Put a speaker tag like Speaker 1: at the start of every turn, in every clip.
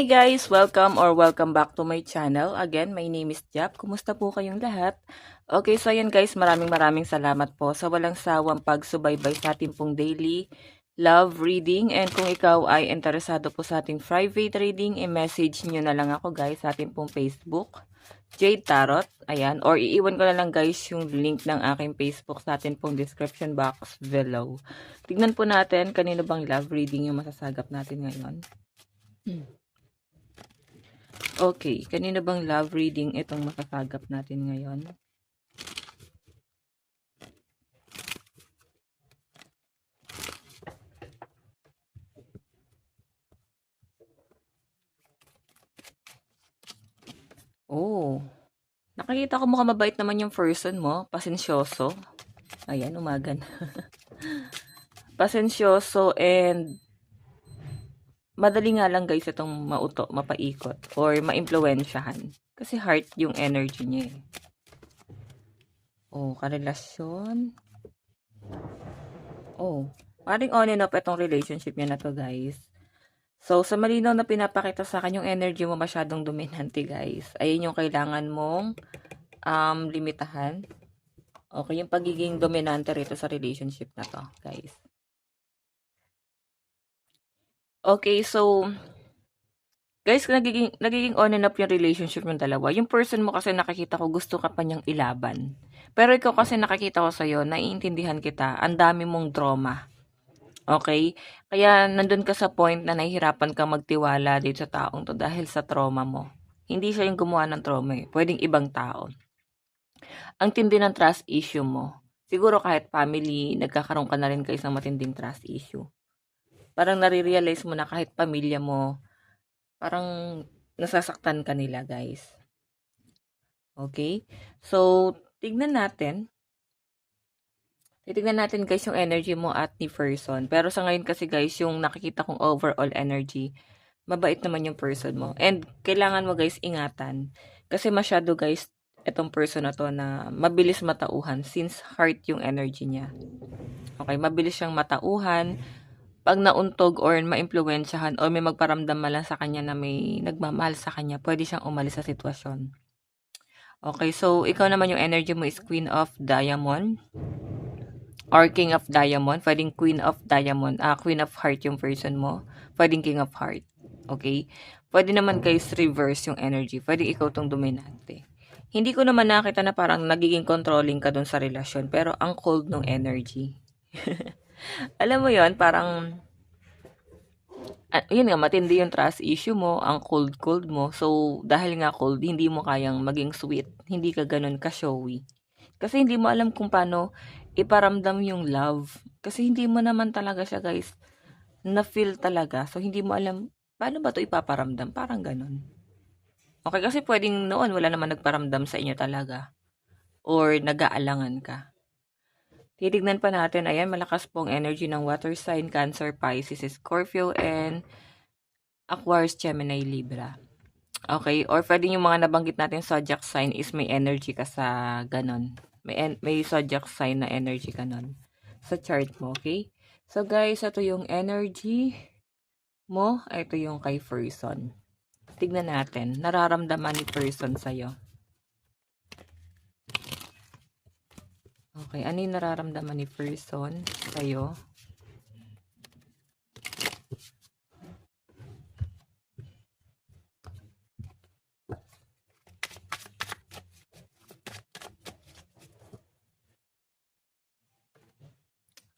Speaker 1: Hi guys! Welcome back to my channel. Again, my name is Jap. Kumusta po kayong lahat? Okay, so ayan guys, maraming salamat po sa walang sawang pagsubaybay sa ating pong daily love reading. And kung ikaw ay interesado po sa ating private reading, i-message nyo na lang ako guys sa ating pong Facebook, Jade Tarot. Ayan, or iiwan ko na lang guys yung link ng aking Facebook sa ating pong description box below. Tignan po natin kanino bang love reading yung masasagap natin ngayon. Okay, kanino bang love reading itong makakagap natin ngayon? Oh, nakikita ko mukhang mabait naman yung person mo. Pasensyoso. Ayan, umaga na. Pasensyoso and madali nga lang guys itong mauto, mapaikot or maimpluwensyahan. Kasi heart yung energy niya eh. Oh, karelasyon. Oh, paring on and off itong relationship niya na to guys. So, sa malinaw na pinapakita sa akin yung energy mo masyadong dominante guys. Ayun yung kailangan mong limitahan. Okay, yung pagiging dominante rito sa relationship na to guys. Okay, so guys, nagiging on and off yung relationship yung dalawa. Yung person mo kasi nakikita ko gusto ka pa niyang ilaban. Pero ikaw kasi nakikita ko sa'yo, naiintindihan kita, ang dami mong drama. Okay? Kaya nandun ka sa point na nahihirapan ka magtiwala dito sa taong to dahil sa trauma mo. Hindi siya yung gumawa ng trauma eh. Pwedeng ibang tao. Ang tindi ng trust issue mo. Siguro kahit family, nagkakaroon ka na rin kayo ng matinding trust issue. Parang nare-realize mo na kahit pamilya mo, parang nasasaktan ka nila guys. Okay? So, tignan natin titignan natin guys yung energy mo at ni person. Pero sa ngayon kasi guys, yung nakikita kong overall energy, mabait naman yung person mo. And kailangan mo guys ingatan. Kasi masyado guys, itong person na to na mabilis matauhan since heart yung energy niya. Okay, mabilis siyang matauhan. Pag nauntog or maimpluwensyahan or may magparamdam lang sa kanya na may nagmamahal sa kanya, pwede siyang umalis sa sitwasyon. Okay, so ikaw naman yung energy mo is Queen of Diamond or King of Diamond. Pwedeng Queen of Diamond, Queen of Heart yung person mo. Pwedeng King of Heart. Okay? Pwede naman guys reverse yung energy. Pwedeng ikaw tong dominante. Hindi ko naman nakita na parang nagiging controlling ka dun sa relasyon. Pero ang cold ng energy. Alam mo yon parang yun nga, matindi yung trust issue mo, ang cold mo. So, dahil nga cold, hindi mo kayang maging sweet. Hindi ka ganun ka-showy. Kasi hindi mo alam kung paano iparamdam yung love. Kasi hindi mo naman talaga siya, guys, na-feel talaga. So, hindi mo alam, paano ba to ipaparamdam? Parang ganun. Okay, kasi pwedeng noon wala naman nagparamdam sa inyo talaga. Or nag-aalangan ka. Titignan pa natin, ayan, malakas pong energy ng water sign, Cancer, Pisces, Scorpio, and Aquarius, Gemini, Libra. Okay, or pwede yung mga nabanggit natin zodiac sign is may energy ka sa ganon. May zodiac sign na energy ka nun sa chart mo, okay? So guys, ito yung energy mo, ito yung kay person. Tignan natin, nararamdaman ni person sa'yo. Okay, ano yung nararamdaman ni person sa'yo?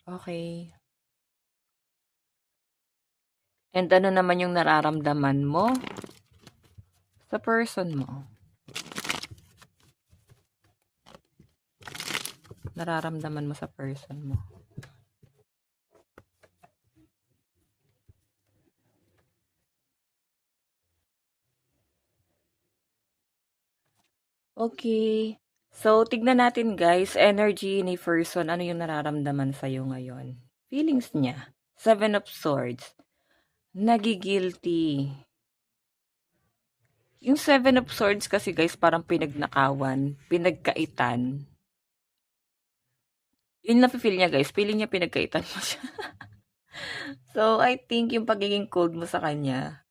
Speaker 1: Okay. And ano naman yung nararamdaman mo sa person mo? Nararamdaman mo sa person mo. Okay. So, tignan natin guys, energy ni person, ano yung nararamdaman sa'yo ngayon? Feelings niya. 7 of Swords. Nagigilty. Yung 7 of Swords kasi guys, parang pinagnakawan, pinagkaitan. Yun na feel niya guys, feeling niya pinagkaitan mo siya. So, I think yung pagiging cold mo sa kanya,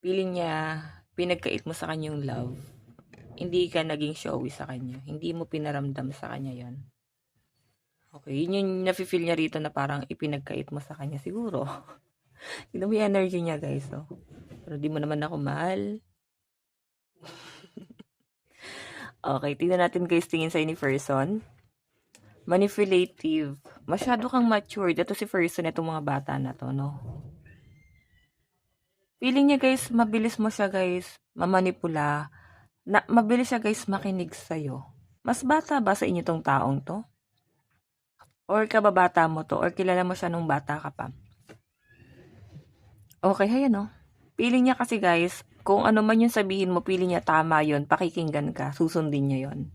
Speaker 1: Feeling niya, pinagkait mo sa kanya yung love. Hindi ka naging showy sa kanya. Hindi mo pinaramdam sa kanya yon. Okay, yun yung nafe-feel niya rito na parang ipinagkait mo sa kanya siguro. Tignan mo yung energy niya guys. Oh. Pero di mo naman ako mahal. Okay, tingnan natin guys tingin sa'yo ni person. Manipulative. Masyado kang matured. Ito si person, itong mga bata na to, no? Feeling niya guys, mabilis mo siya guys mamanipula. Mabilis siya guys makinig sa'yo. Mas bata ba sa inyo tong taong to? Or kababata mo to? Or kilala mo siya nung bata ka pa? Okay, ayan no. Feeling niya kasi guys, kung ano man yung sabihin mo, feeling niya tama yon, pakikinggan ka, susundin niya yon.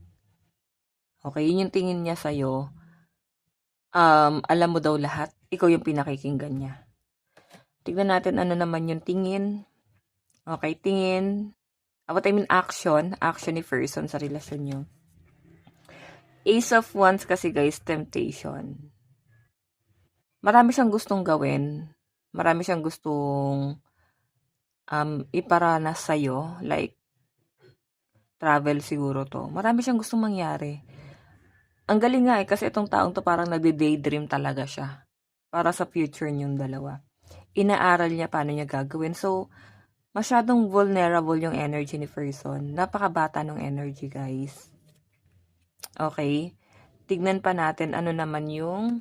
Speaker 1: Okay, yun yung tingin niya sa'yo. Alam mo daw lahat, ikaw yung pinakikinggan niya. Tignan natin ano naman yung tingin. Okay, tingin. What I mean action ni person sa relasyon niyo. Ace of Wands kasi guys, temptation. Marami siyang gustong gawin. Marami siyang gustong iparanas sa'yo. Like, travel siguro to. Marami siyang gustong mangyari. Ang galing nga kasi itong taong to parang nagde-daydream talaga siya. Para sa future niyong dalawa. Inaaral niya paano niya gagawin. So, masyadong vulnerable yung energy ni person. Napakabata ng energy guys. Okay? Tignan pa natin ano naman yung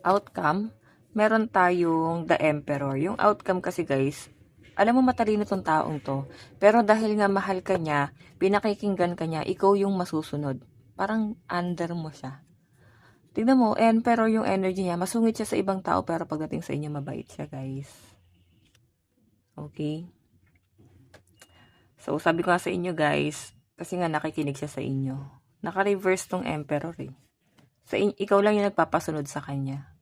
Speaker 1: outcome. Meron tayong The Emperor. Yung outcome kasi guys, alam mo matalino tong taong to. Pero dahil nga mahal ka niya, pinakikinggan ka niya, ikaw yung masusunod. Parang under mo siya. Tignan mo, Emperor yung energy niya. Masungit siya sa ibang tao pero pagdating sa inyo, mabait siya guys. Okay? So, sabi ko nga sa inyo guys, kasi nga nakikinig siya sa inyo. Naka-reverse tong Emperor eh. Ikaw lang yung nagpapasunod sa kanya.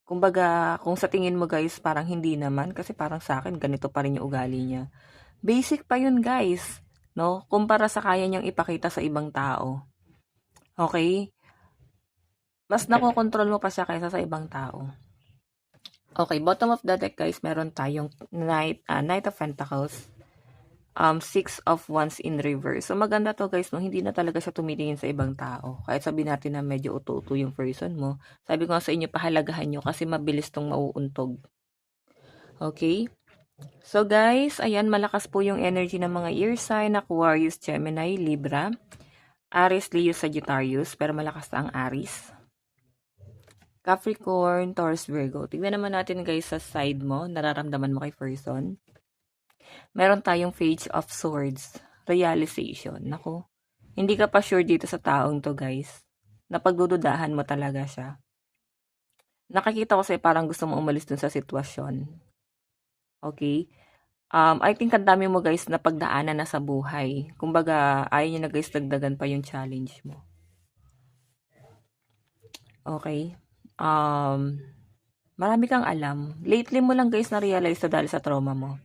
Speaker 1: Kumbaga, kung sa tingin mo guys, parang hindi naman. Kasi parang sa akin, ganito pa rin yung ugali niya. Basic pa yun guys. No? Kumpara sa kaya niyang ipakita sa ibang tao. Okay? Mas nakokontrol mo pa siya kaysa sa ibang tao. Okay, bottom of the deck guys, meron tayong Knight of Pentacles. Six of Wands in reverse. So, maganda to guys, no? Hindi na talaga siya tumitingin sa ibang tao. Kahit sabi natin na medyo uto-uto yung person mo. Sabi ko nga sa inyo, pahalagahan nyo kasi mabilis tong mauuntog. Okay? So, guys, ayan, malakas po yung energy ng mga ear sign, Aquarius, Gemini, Libra, Aries, Leo, Sagittarius, pero malakas na ang Aries. Capricorn, Taurus, Virgo. Tignan naman natin guys sa side mo, nararamdaman mo kay person. Meron tayong Page of Swords, realization. Nako, hindi ka pa sure dito sa taong to guys. Napagdududahan mo talaga siya. Nakikita ko sa'yo parang gusto mo umalis dun sa sitwasyon. Okay? I think ang dami mo guys na pagdaanan na sa buhay. Kumbaga, ayaw niya na guys dagdagan pa yung challenge mo. Okay? Marami kang alam. Lately mo lang guys na-realize to dahil sa trauma mo.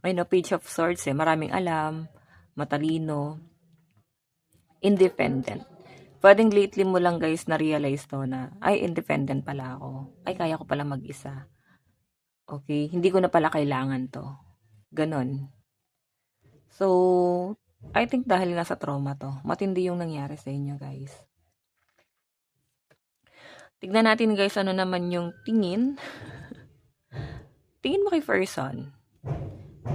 Speaker 1: Ay no, Page of Swords eh. Maraming alam, matalino, independent. Pwedeng lately mo lang guys na-realize to na, ay, independent pala ako. Ay, kaya ko pala mag-isa. Okay? Hindi ko na pala kailangan to. Ganon. So, I think dahil nga sa trauma to, matindi yung nangyari sa inyo guys. Tignan natin guys, ano naman yung tingin. Tingin mo kay person.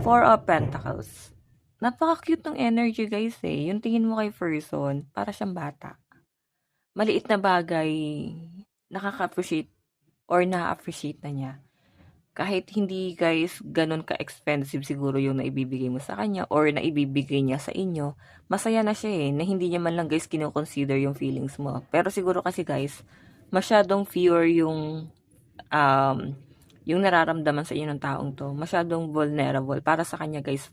Speaker 1: Four of Pentacles. Napaka-cute ng energy guys eh. Yung tingin mo kay person, para siyang bata. Maliit na bagay, nakaka-appreciate or na-appreciate na niya. Kahit hindi guys ganun ka-expensive siguro yung naibibigay mo sa kanya or naibibigay niya sa inyo, masaya na siya eh, na hindi niya man lang guys kino-consider yung feelings mo. Pero siguro kasi guys, masyadong pure yung nararamdaman sa inyo ng taong to, masyadong vulnerable. Para sa kanya guys,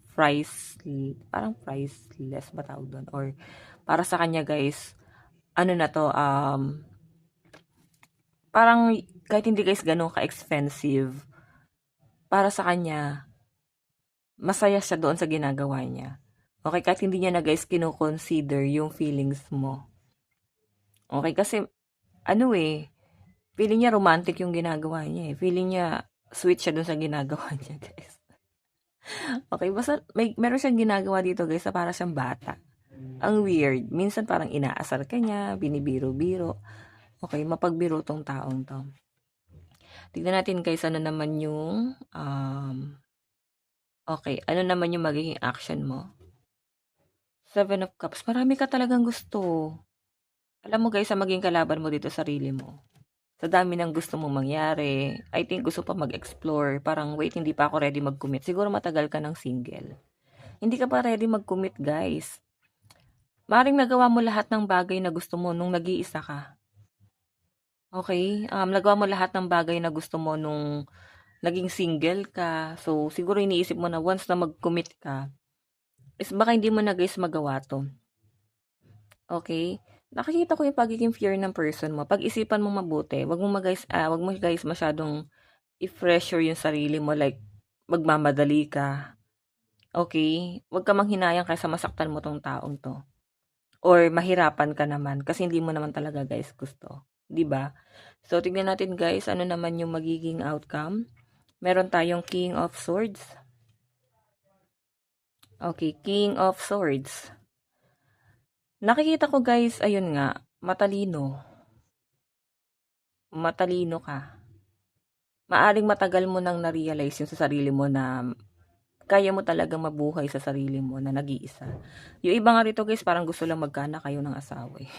Speaker 1: parang priceless ba tawag doon? Or para sa kanya guys, ano na to, parang kahit hindi guys ganun ka-expensive, para sa kanya, masaya siya doon sa ginagawa niya. Okay, kahit hindi niya na guys kino-consider yung feelings mo. Okay, kasi ano eh, feeling niya romantic yung ginagawa niya eh. Feeling niya sweet siya dun sa ginagawa niya, guys. Okay, basta meron siyang ginagawa dito, guys, na para siyang bata. Ang weird. Minsan parang inaasar ka niya, binibiro-biro. Okay, mapagbiro tong taong 'to. Tignan natin, guys, ano naman yung, ano naman yung magiging action mo. 7 of Cups, marami ka talagang gusto. Alam mo, guys, sa maging kalaban mo dito sarili mo. Sa dami ng gusto mong mangyari, I think gusto pa mag-explore. Parang, wait, hindi pa ako ready mag-commit. Siguro matagal ka ng single. Hindi ka pa ready mag-commit, guys. Maring nagawa mo lahat ng bagay na gusto mo nung nag-iisa ka. Okay? Nagawa mo lahat ng bagay na gusto mo nung naging single ka. So, siguro iniisip mo na once na mag-commit ka, is baka hindi mo na, guys, magawa to. Okay? Nakikita ko yung pagiging fear ng person mo. Pag-isipan mo mabuti. Wag mo guys masyadong i-pressure yung sarili mo, like magmamadali ka. Okay? Wag ka manghinayang kaysa masaktan mo tong taong to. Or mahirapan ka naman kasi hindi mo naman talaga, guys, gusto. 'Di ba? So tignan natin, guys, ano naman yung magiging outcome. Meron tayong King of Swords. Okay, King of Swords. Nakikita ko, guys, ayun nga, matalino. Matalino ka. Maaring matagal mo nang na-realize yung sa sarili mo na kaya mo talagang mabuhay sa sarili mo na nag-iisa. Yung iba nga rito, guys, parang gusto lang magkaanak kayo ng asawa eh.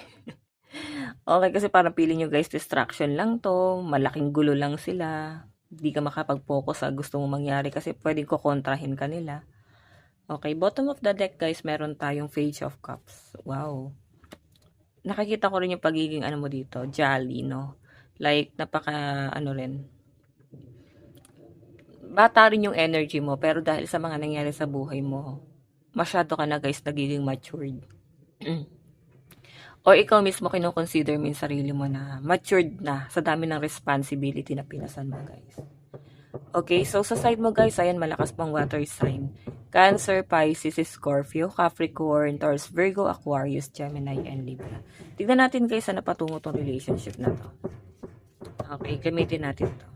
Speaker 1: Okay, kasi parang feeling nyo, guys, distraction lang to, malaking gulo lang sila, hindi ka makapag-focus sa gusto mong mangyari kasi pwedeng kukontrahin ka nila. Okay, bottom of the deck, guys, meron tayong Page of Cups. Wow. Nakikita ko rin yung pagiging mo dito, jolly, no? Like, bata rin yung energy mo, pero dahil sa mga nangyari sa buhay mo, masyado ka na, guys, nagiging matured. O ikaw mismo kino-consider mo yung sarili mo na matured na sa dami ng responsibility na pinasan mo, guys. Okay, so sa side mo, guys, ayan, malakas pang water sign. Cancer, Pisces, Scorpio, Capricorn, Taurus, Virgo, Aquarius, Gemini, and Libra. Tignan natin, guys, na patungo tong relationship na to. Okay, gamitin natin to.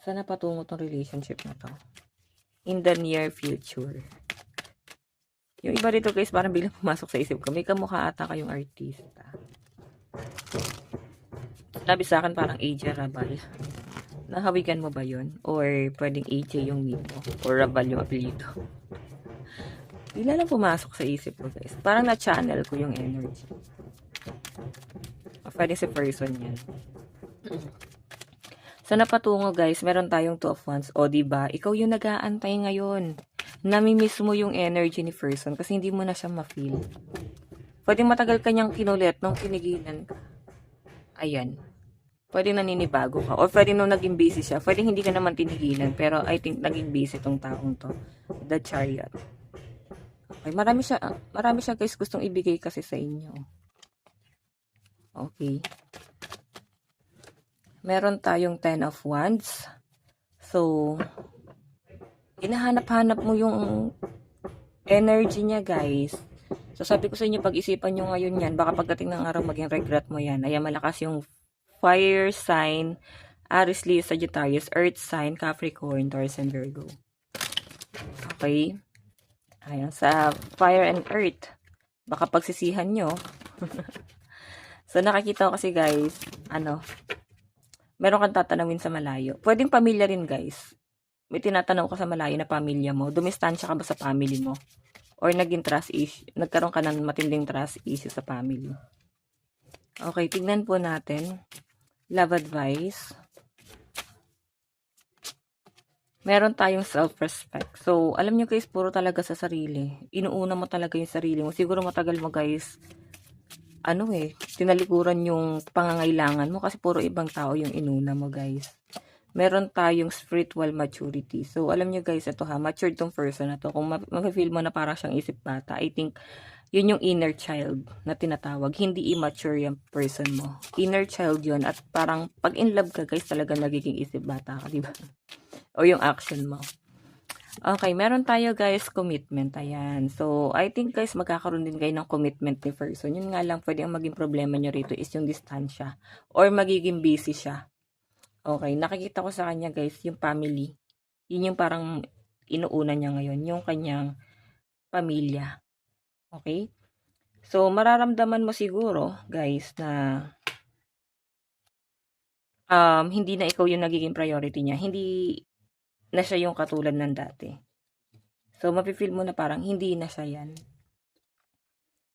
Speaker 1: Saan patungo tong relationship na to? In the near future. Yung iba dito, guys, parang biglang pumasok sa isip ko. May kamukha ata kayong artista. Sabi sa akin parang AJ Rabal. Nahawigan mo ba yun? Or pwedeng AJ yung name mo? Or Rabal yung apelido? Bigla lang pumasok sa isip ko, guys. Parang na-channel ko yung energy. Pwede si person yan. Sa napatungo, guys, meron tayong 2 of Wands. O, diba? Ikaw yung nag-aantay ngayon. Namimiss mo yung energy ni person kasi hindi mo na siya ma-feel. Pwedeng matagal kanyang kinulit nung pinigilan ka. Ayan. Pwedeng naninibago ka. Or pwedeng nung naging busy siya. Pwedeng hindi ka naman tinigilan. Pero I think naging busy tong taong to. The Chariot. Okay. Marami siya, guys, gustong ibigay kasi sa inyo. Okay. Meron tayong 10 of Wands. So, hinahanap-hanap mo yung energy niya, guys. So, sabi ko sa inyo, pag-isipan nyo ngayon yan, baka pagdating ng araw, maging regret mo yan. Ayan, malakas yung fire sign, Aries, Leo, Sagittarius, earth sign, Capricorn, Taurus, and Virgo. Okay? Ayan, sa fire and earth, baka pagsisihan nyo. So, nakakita ko kasi, guys, meron kang tatanawin sa malayo. Pwedeng pamilya rin, guys. May tinatanaw ka sa malayo na pamilya mo. Dumistansya ka ba sa family mo? Or naging trust issue, nagkaroon ka ng matinding trust issue sa family. Okay, tignan po natin. Love advice. Meron tayong self-respect. So, alam nyo, guys, puro talaga sa sarili. Inuuna mo talaga yung sarili mo. Siguro matagal mo, guys, tinalikuran yung pangangailangan mo kasi puro ibang tao yung inuna mo, guys. Meron tayong spiritual maturity. So, alam nyo, guys, ito matured tong person na to. Kung ma-feel mo na parang siyang isip bata, I think, yun yung inner child na tinatawag. Hindi immature yung person mo. Inner child yun. At parang, pag in love ka, guys, talaga nagiging isip bata ka, diba? O yung action mo. Okay, meron tayo, guys, commitment. Ayan. So, I think, guys, magkakaroon din kayo ng commitment ni person. Yun nga lang, pwede ang maging problema nyo rito is yung distansya. Or magiging busy siya. Okay, nakikita ko sa kanya guys yung family. Yun yung parang inuuna niya ngayon, yung kanyang pamilya. Okay? So, mararamdaman mo siguro guys na hindi na ikaw yung nagiging priority niya. Hindi na siya yung katulad ng dati. So, mafe-feel mo na parang hindi na siya yan.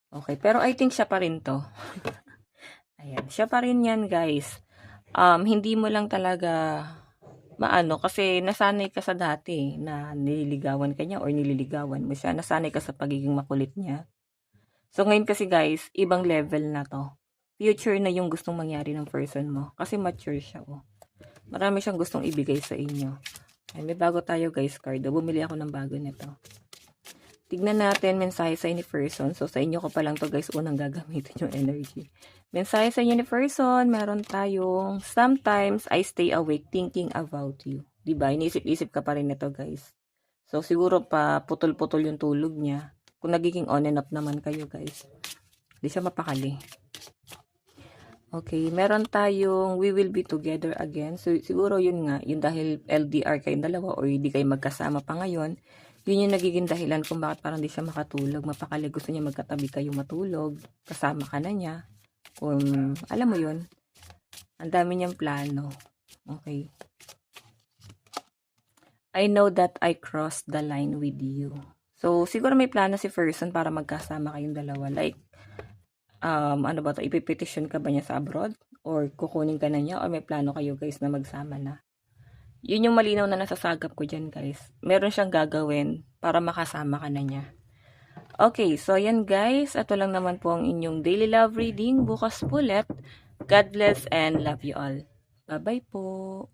Speaker 1: Okay, pero I think siya pa rin 'to. Ayan, siya pa rin yan guys. Hindi mo lang talaga maano kasi nasanay ka sa dati na nililigawan ka niya or nililigawan mo siya. Nasanay ka sa pagiging makulit niya. So, ngayon kasi guys, ibang level na 'to. Future na yung gustong mangyari ng person mo kasi mature siya, oh. Marami siyang gustong ibigay sa inyo. Ay, may bago tayo guys card. Bumili ako ng bago nito. Tignan natin mensahe sa any person. So, sa inyo ko pa lang to guys, unang gagamitin yung energy. Mensahe sa any person, meron tayong, sometimes I stay awake thinking about you. Diba? Inisip-isip ka pa rin nito guys. So, siguro pa putol-putol yung tulog niya. Kung nagiging on and off naman kayo guys. Hindi siya mapakali. Okay, meron tayong we will be together again. So, siguro yun nga, yun dahil LDR kayong dalawa or hindi kayo magkasama pa ngayon, yun yung nagiging dahilan kung bakit parang di siya makatulog. Mapakali, gusto niya magkatabi kayo matulog. Kasama ka na niya. Kung, alam mo yun, ang dami niyang plano. Okay. I know that I crossed the line with you. So, siguro may plano si person para magkasama kayong dalawa. Like, ano ba to, ipipetition ka ba niya sa abroad? Or kukunin ka na niya? Or may plano kayo guys na magsama na? Yun yung malinaw na nasasagap ko dyan guys. Meron siyang gagawin para makasama ka na niya. Okay, so yan guys. Ito lang naman po ang inyong daily love reading. Bukas ulit. God bless and love you all. Bye-bye po.